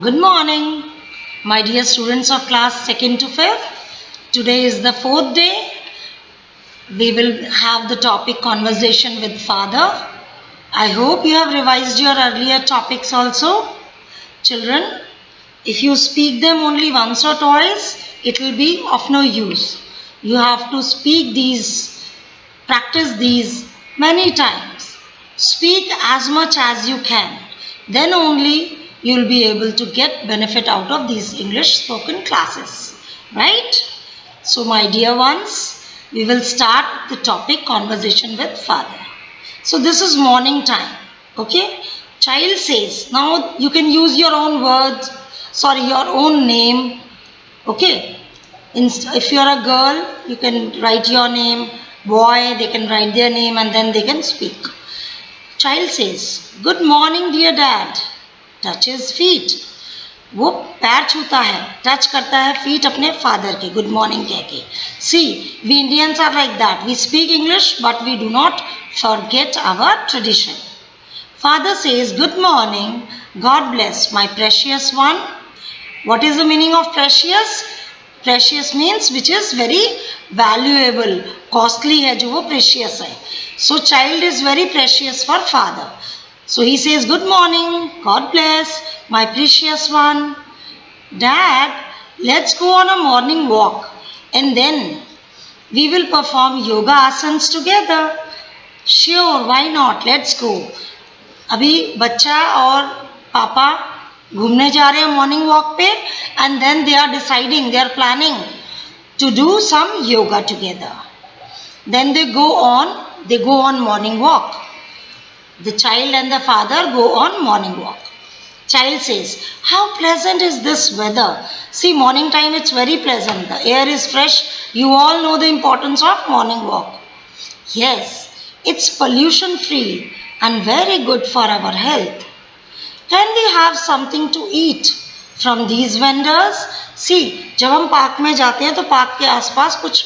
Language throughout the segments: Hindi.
Good morning, my dear students of class 2nd to 5th. Today is the 4th day. We will have the topic conversation with father. I hope you have revised your earlier topics also. Children, if you speak them only once or twice, it will be of no use. You have to speak these, practice these many times. Speak as much as you can. Then only you will be able to get benefit out of these English spoken classes. Right? So my dear ones, we will start the topic conversation with father. So this is morning time. Okay? Child says, now you can use your own words, your own name. Okay? If you are a girl, you can write your name. Boy, they can write their name and then they can speak. Child says, good morning dear dad. Touches feet. वो पैर छूता है, टच करता है फीट अपने फादर के, गुड मॉर्निंग कह के. See we Indians are like that, we speak English but we do not forget our tradition. Father says good morning, God bless my precious one. What is the meaning of precious? Precious means which is very valuable, costly है जो वो precious है. So child is very precious for father. So he says good morning, God bless my precious one. Dad, let's go on a morning walk and then we will perform yoga asanas together. Sure, why not? Let's go. अभी बच्चा और पापा घूमने जा रहे हैं मॉर्निंग वॉक पे and then they are deciding, they are planning to do some yoga together. Then they go on morning walk. The child and the father go on morning walk. Child says, how pleasant is this weather? See, morning time it's very pleasant. The air is fresh. You all know the importance of morning walk. Yes, it's pollution free and very good for our health. Can we have something to eat from these vendors? See, जब हम पार्क में जाते हैं तो पार्क के आसपास कुछ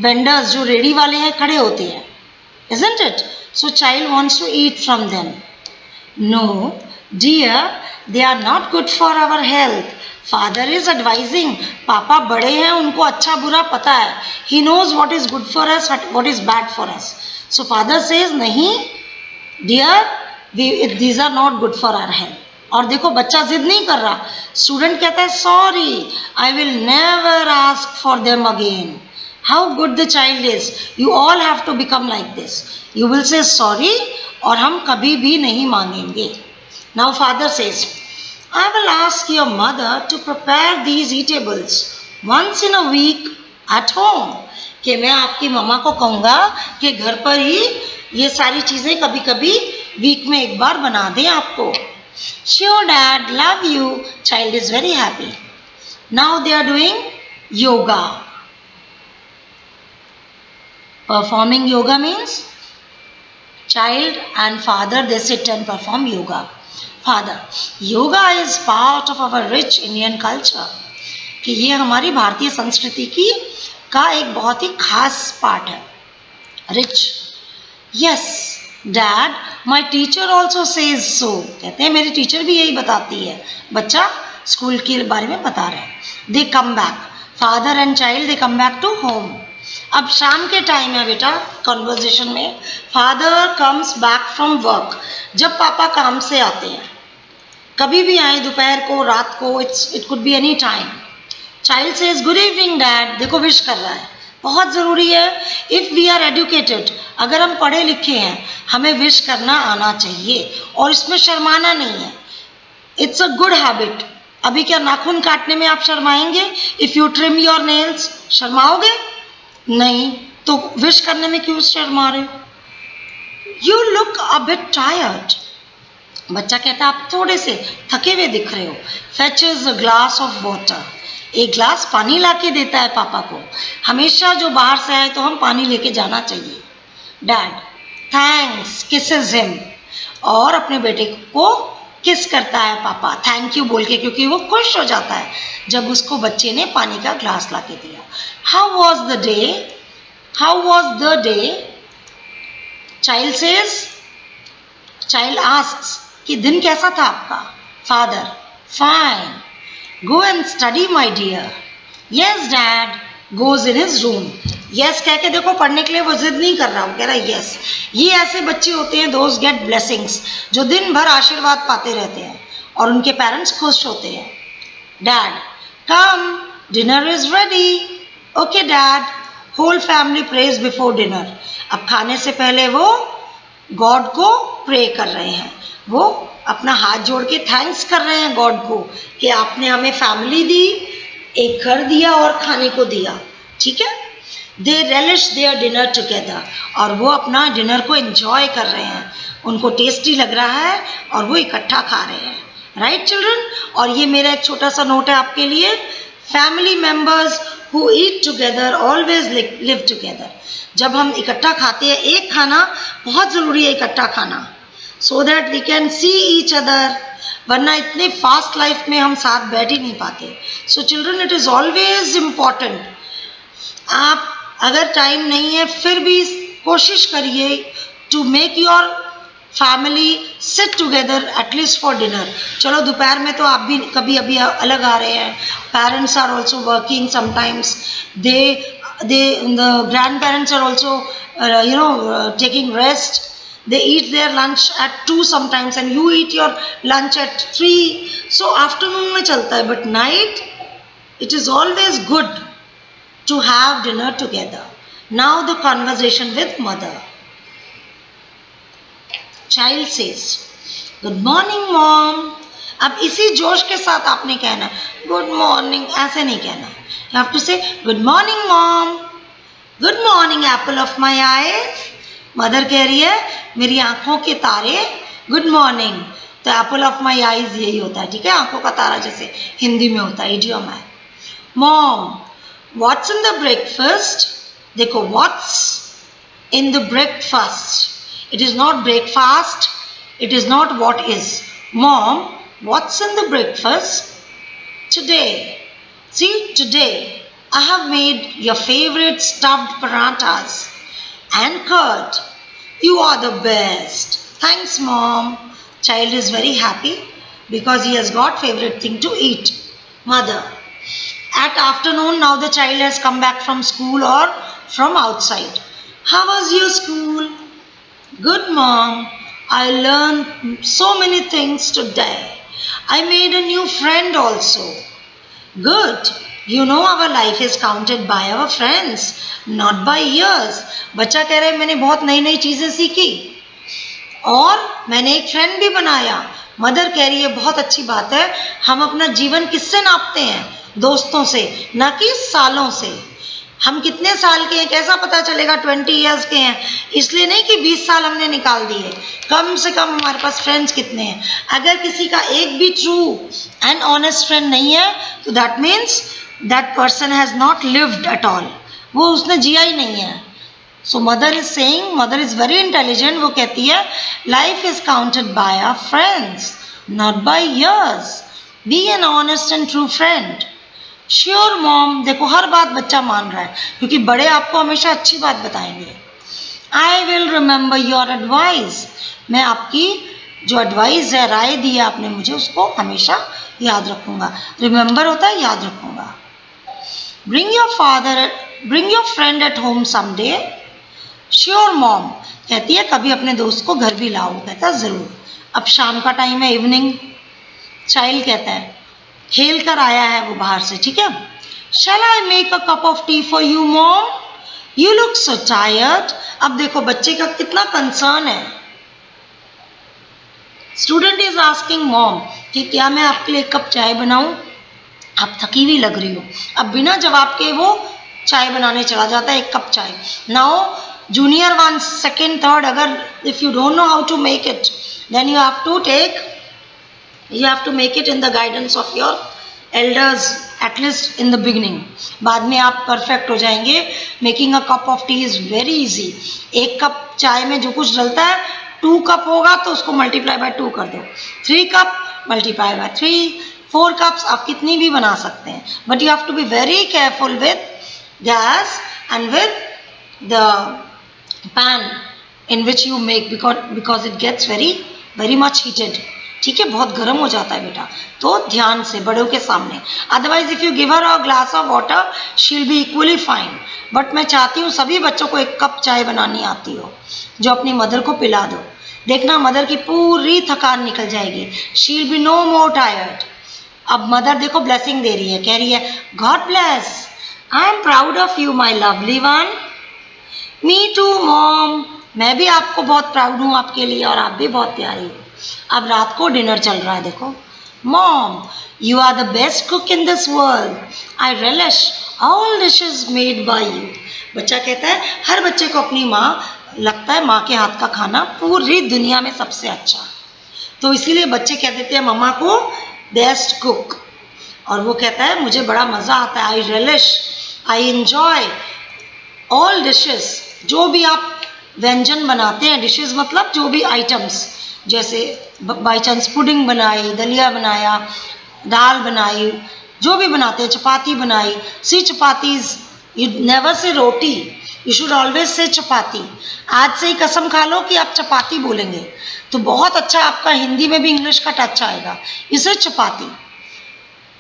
वेंडर्स जो रेडी वाले हैं खड़े होते हैं. Isn't it? So child wants to eat from them. No, dear, they are not good for our health. Father is advising. पापा बड़े हैं, उनको अच्छा बुरा पता है. He knows what is good for us, what is bad for us. So father says, नहीं, dear, these are not good for our health. और देखो बच्चा जिद नहीं कर रहा. स्टूडेंट कहता है sorry, I will never ask for them again. How good the child is. You all have to become like this. You will say sorry और हम कभी भी नहीं मांगेंगे. Now father says, I will ask your mother to prepare these eatables once in a week at home. कि मैं आपकी मम्मा को कहूँगा कि घर पर ही ये सारी चीज़ें कभी कभी वीक में एक बार बना दें आपको. Sure dad, love you. Child is very happy. Now they are doing yoga. Performing yoga means child and father, they sit and perform yoga. Father, yoga is part of our rich Indian culture. कि ये हमारी भारतीय संस्कृति की का एक बहुत ही खास पार्ट है. Rich. Yes, Dad, my teacher also says so. कहते हैं मेरी टीचर भी यही बताती है. बच्चा स्कूल के बारे में बता रहे हैं. They come back. Father and child, they come back to home. अब शाम के टाइम है बेटा. कॉन्वर्जेशन में Father comes back from work. जब पापा काम से आते हैं, कभी भी आए, दोपहर को, रात को, it could be any time. Child says good evening Dad. देखो विश कर रहा है. बहुत ज़रूरी है. इफ़ वी आर एडुकेटेड, अगर हम पढ़े लिखे हैं, हमें विश करना आना चाहिए और इसमें शर्माना नहीं है. It's a good habit. अभी क्या नाखून काटने में आप शर्माएंगे? If you trim your nails, शर्माओगे? नहीं. तो विश करने में क्यों शर्मा रहे हो? You look a bit tired. बच्चा कहता आप थोड़े से थके हुए दिख रहे हो. फेचेस अ ग्लास ऑफ वाटर. एक ग्लास पानी लाके देता है पापा को. हमेशा जो बाहर से आए तो हम पानी लेके जाना चाहिए. Dad thanks, kisses him. और अपने बेटे को किस करता है पापा थैंक यू बोल के, क्योंकि वो खुश हो जाता है जब उसको बच्चे ने पानी का ग्लास लाके दिया. How was the day? How was the day? Child says, child asks कि दिन कैसा था आपका? Father, Fine. Go and study, my dear. Yes, Dad. Goes in his room. Yes कह के देखो, पढ़ने के लिए वो जिद नहीं कर रहा, वो कह रहा है yes. ये ऐसे बच्चे होते हैं, those get blessings, जो दिन भर आशीर्वाद पाते रहते हैं और उनके पेरेंट्स खुश होते हैं. Dad, come, dinner is ready. Okay, Dad. Whole family prays before dinner. अब खाने से पहले वो गॉड को प्रे कर रहे हैं, वो अपना हाथ जोड़ के थैंक्स कर रहे हैं गॉड को कि आपने हमें फैमिली दी, एक घर दिया और खाने को दिया. ठीक है. दे रेलिश देयर डिनर टुगेदर, और वो अपना डिनर को एंजॉय कर रहे हैं, उनको टेस्टी लग रहा है और वो इकट्ठा खा रहे हैं. Right children. और ये मेरा एक छोटा सा नोट है आपके लिए. Family members who eat together always live together. जब हम इकट्ठा खाते हैं, एक खाना बहुत ज़रूरी है, इकट्ठा खाना, so that we can see each other, वरना इतने फास्ट लाइफ में हम साथ बैठ ही नहीं पाते. So children, it is always important. आप अगर टाइम नहीं है फिर भी कोशिश करिए to make your family sit together at least for dinner. चलो दोपहर में तो आप भी कभी अभी अलग आ रहे हैं, parents are also working sometimes, the grandparents are also taking rest. They eat their lunch at 2 sometimes and you eat your lunch at 3. So afternoon में चलता है, but night it is always good to have dinner together. Now the conversation with mother. Child says, good morning mom. अब इसी जोश के साथ आपने कहना है गुड मॉर्निंग, ऐसे नहीं कहना. You have to say good morning mom. Good morning apple of my eyes. Mother कह रही है मेरी आंखों के तारे गुड मॉर्निंग. तो एप्पल ऑफ माई आईज यही होता है. ठीक है, आंखों का तारा जैसे हिंदी में होता है, इडियम है. Mom, what's in the breakfast. देखो, what's in the breakfast, it is not breakfast, it is not what is. Mom, what's in the breakfast today. See, today I have made your favorite stuffed parathas and curd. You are the best. Thanks, mom. Child is very happy because he has got favorite thing to eat. Mother. At afternoon, now the child has come back from school or from outside. How was your school? Good, mom. I learned so many things today. I made a new friend also. Good. You know our life is counted by our friends, not by years. बच्चा कह रहे हैं मैंने बहुत नई नई चीज़ें सीखी और मैंने एक फ्रेंड भी बनाया. मदर कह रही है बहुत अच्छी बात है, हम अपना जीवन किससे नापते हैं? दोस्तों से, ना कि सालों से. हम कितने साल के हैं कैसा पता चलेगा? 20 ईयर्स के हैं इसलिए नहीं कि 20 साल हमने निकाल दिए. कम से कम हमारे पास फ्रेंड्स कितने हैं. अगर किसी का एक भी ट्रू एंड ऑनेस्ट फ्रेंड नहीं है तो that means that person has not lived at all. वो उसने जिया ही नहीं है. So mother is saying, mother is very intelligent. वो कहती है life is counted by our friends not by years. Be an honest and true friend. Sure mom. देखो हर बात बच्चा मान रहा है क्योंकि बड़े आपको हमेशा अच्छी बात बताएंगे. I will remember your advice. मैं आपकी जो एडवाइस है, राय दी है आपने मुझे, उसको हमेशा याद रखूंगा. रिमेंबर होता है याद रखूंगा. Bring your friend at home someday. Sure mom. कहती है कभी अपने दोस्त को घर भी लाओ. कहता है ज़रूर. अब शाम का टाइम है, इवनिंग. चाइल्ड कहता है खेल कर आया है वो बाहर से. ठीक है. Shall I make a cup of tea for you mom. You look so tired. अब देखो बच्चे का कितना कंसर्न है. स्टूडेंट इज आस्किंग मॉम कि क्या मैं आपके लिए एक कप चाय बनाऊं, आप थकी हुई लग रही हो. अब बिना जवाब के वो चाय बनाने चला जाता है, एक कप चाय. Now junior one, second, third, अगर if you don't know how to make it then you have to make it in the guidance of your elders at least in the beginning. बाद में आप परफेक्ट हो जाएंगे. Making a cup of T is very easy. एक कप चाय में जो कुछ डलता है, 2 कप होगा तो उसको मल्टीप्लाई बाय 2 कर दो. 3 कप मल्टीप्लाई बाय 3. 4 कप्स आप कितनी भी बना सकते हैं. But you have to be very careful with gas and with the pan in which you make because it gets very much heated. ठीक है, बहुत गर्म हो जाता है बेटा, तो ध्यान से बड़ों के सामने। Otherwise if you give her a glass of water she will be equally fine. But मैं चाहती हूँ सभी बच्चों को एक कप चाय बनानी आती हो जो अपनी मदर को पिला दो। देखना मदर की पूरी थकान निकल जाएगी, she will be no more tired. अब मदर देखो ब्लेसिंग दे रही है, कह रही है God bless, I am proud of you my lovely one. Me too mom, मैं भी आपको बहुत प्राउड हूँ आपके लिए और आप भी बहुत प्यारी हो। अब रात को डिनर चल रहा है देखो। Mom you are the best cook in this world, I relish all dishes made by you. बच्चा कहता है हर बच्चे को अपनी माँ लगता है माँ के हाथ का खाना पूरी दुनिया में सबसे अच्छा, तो इसीलिए बच्चे कह देते हैं मम्मा को बेस्ट कुक। और वो कहता है मुझे बड़ा मज़ा आता है, I relish, I enjoy all dishes. जो भी आप व्यंजन बनाते हैं, डिशेस मतलब जो भी आइटम्स, जैसे बाई चांस पुडिंग बनाई, दलिया बनाया, दाल बनाई, जो भी बनाते हैं, चपाती बनाई, सी chapatis, you never say roti, you should always say चपाती। आज से ही कसम खा लो कि आप चपाती बोलेंगे तो बहुत अच्छा आपका हिंदी में भी इंग्लिश का टच आएगा। इसे चपाती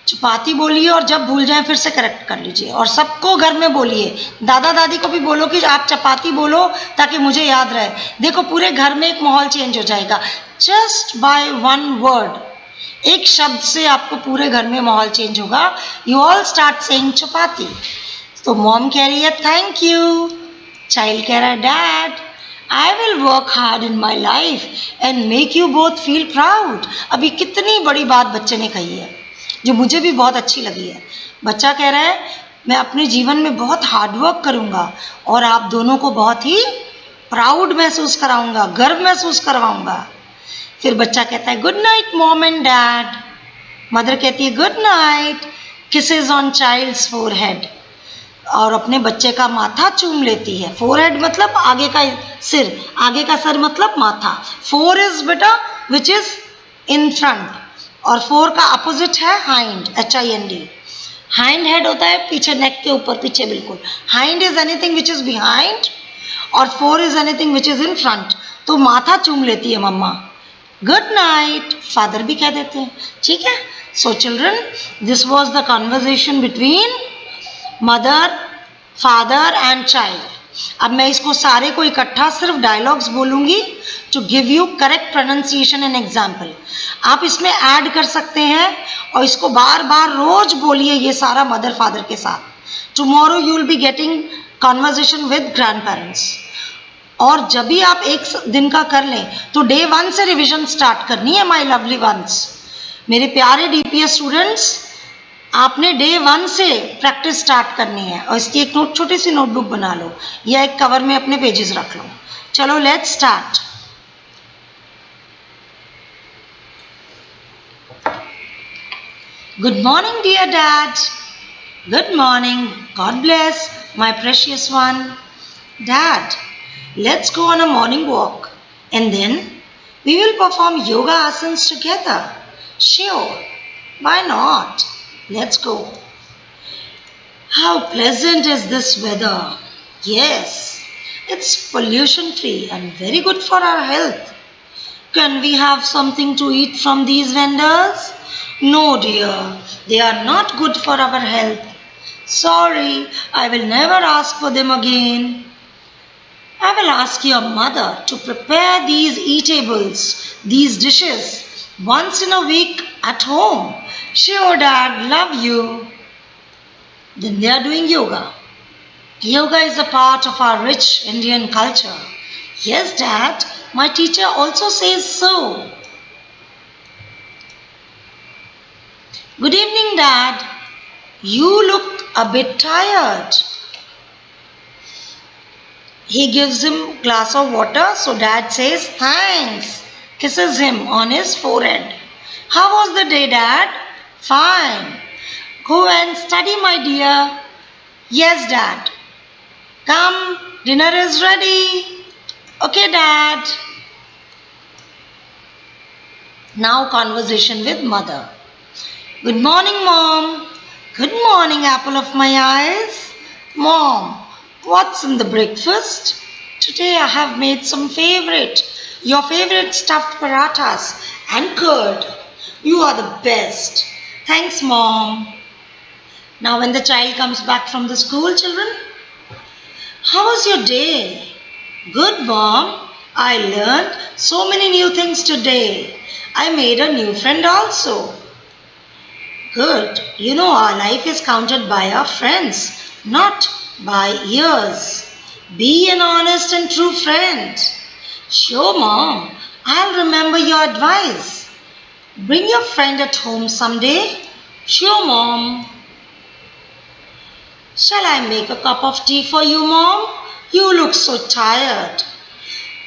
चपाती बोलिए और जब भूल जाए फिर से करेक्ट कर लीजिए, और सबको घर में बोलिए, दादा दादी को भी बोलो कि आप चपाती बोलो ताकि मुझे याद रहे। देखो पूरे घर में एक माहौल चेंज हो जाएगा, जस्ट बाय वन वर्ड, एक शब्द से आपको पूरे घर में माहौल चेंज होगा। यू ऑल स्टार्ट सेइंग चपाती। तो मॉम कह रही है थैंक यू, चाइल्ड कह रहा है dad I will work hard in my life and make you both feel proud. अभी कितनी बड़ी बात बच्चे ने कही है जो मुझे भी बहुत अच्छी लगी है। बच्चा कह रहा है मैं अपने जीवन में बहुत हार्डवर्क करूँगा और आप दोनों को बहुत ही प्राउड महसूस कराऊंगा, गर्व महसूस करवाऊंगा। फिर बच्चा कहता है good night mom and dad. Mother कहती है good night, kisses on child's forehead, और अपने बच्चे का माथा चूम लेती है। फोरहेड मतलब आगे का सिर, आगे का सर मतलब माथा। फोर इज बेटा विच इज इन फ्रंट, और फोर का अपोजिट है हाइंड, HIND। हाइंड हेड होता है पीछे, नेक के ऊपर पीछे बिल्कुल। Hind is anything which is behind और fore is anything which is in front. तो माथा चूम लेती है मम्मा। गुड नाइट फादर भी कह देते हैं, ठीक है। So children, this was the conversation between mother, father and child. अब मैं इसको सारे को इकट्ठा सिर्फ डायलॉग्स बोलूंगी to give you correct pronunciation and example. आप इसमें ऐड कर सकते हैं और इसको बार बार रोज बोलिए ये सारा मदर फादर के साथ। Tomorrow you will be getting conversation with grand parents. और जब भी आप एक दिन का कर लें तो डे 1 से रिविजन स्टार्ट करनी है माय लवली वंस। मेरे प्यारे DPS स्टूडेंट्स, आपने डे 1 से प्रैक्टिस स्टार्ट करनी है और इसकी एक छोटी सी नोटबुक बना लो या एक कवर में अपने पेजेस रख लो। चलो let's start. Good morning dear dad. Good morning, God bless my precious one. Dad, let's go on a morning walk and then we will perform yoga asanas together. Sure, why not? Let's go. How pleasant is this weather? Yes, it's pollution free and very good for our health. Can we have something to eat from these vendors? No dear, they are not good for our health. Sorry, I will never ask for them again. I will ask your mother to prepare these eatables, these dishes, once in a week at home. Sure, Dad, love you. Then they are doing yoga. Yoga is a part of our rich Indian culture. Yes, Dad, my teacher also says so. Good evening, Dad. You look a bit tired. He gives him a glass of water, so dad says thanks, kisses him on his forehead. How was the day, Dad? Fine. Go and study, my dear. Yes, Dad. Come, dinner is ready. Okay, Dad. Now conversation with mother. Good morning, Mom. Good morning, apple of my eyes. Mom, what's in the breakfast? Today I have made your favorite stuffed parathas and curd. You are the best. Thanks, Mom. Now, when the child comes back from the school, children, how was your day? Good, Mom. I learned so many new things today. I made a new friend also. Good. You know, our life is counted by our friends, not by years. Be an honest and true friend. Sure, Mom. I'll remember your advice. Bring your friend at home someday. Sure, Mom. Shall I make a cup of tea for you, Mom? You look so tired.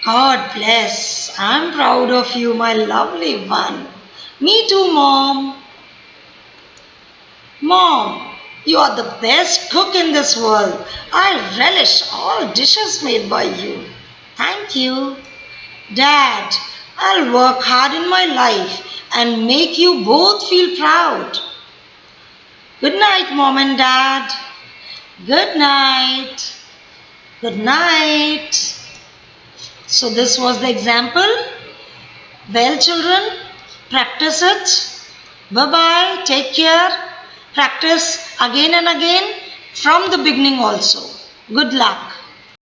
God bless. I'm proud of you, my lovely one. Me too, Mom. Mom, you are the best cook in this world. I relish all dishes made by you. Thank you. Dad, I'll work hard in my life and make you both feel proud. Good night, Mom and Dad. Good night. Good night. So this was the example. Well, children, practice it. Bye-bye. Take care. Practice again and again from the beginning also. Good luck.